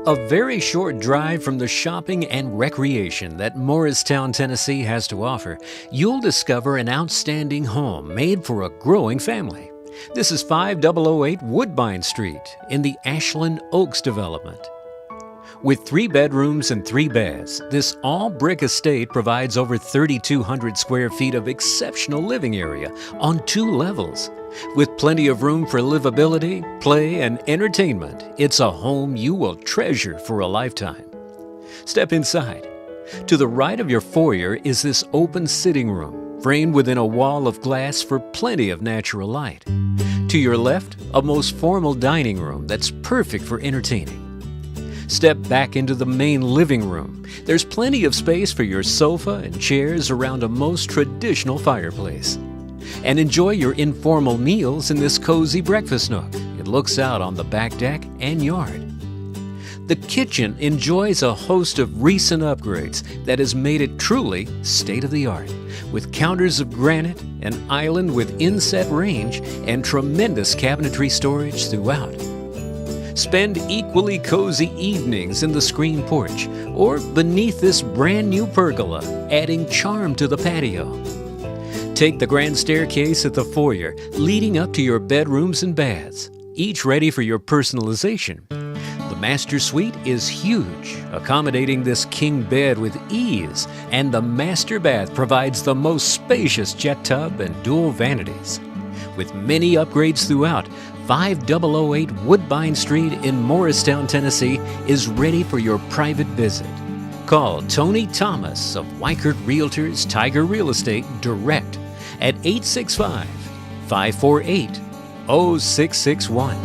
A very short drive from the shopping and recreation that Morristown, Tennessee has to offer, you'll discover an outstanding home made for a growing family. This is 5008 Woodbine Street in the Ashland Oaks development. With 3 bedrooms and 3 baths, this all-brick estate provides over 3,200 square feet of exceptional living area on 2 levels. With plenty of room for livability, play, and entertainment, it's a home you will treasure for a lifetime. Step inside. To the right of your foyer is this open sitting room, framed within a wall of glass for plenty of natural light. To your left, a most formal dining room that's perfect for entertaining. Step back into the main living room. There's plenty of space for your sofa and chairs around a most traditional fireplace. And enjoy your informal meals in this cozy breakfast nook. It looks out on the back deck and yard. The kitchen enjoys a host of recent upgrades that has made it truly state-of-the-art, with counters of granite, an island with inset range, and tremendous cabinetry storage throughout. Spend equally cozy evenings in the screen porch or beneath this brand new pergola, adding charm to the patio. Take the grand staircase at the foyer, leading up to your bedrooms and baths, each ready for your personalization. The master suite is huge, accommodating this king bed with ease, and the master bath provides the most spacious jet tub and dual vanities. With many upgrades throughout, 5008 Woodbine Street in Morristown, Tennessee is ready for your private visit. Call Tony Thomas of Weichert Realtors Tiger Real Estate direct at 865-548-0661.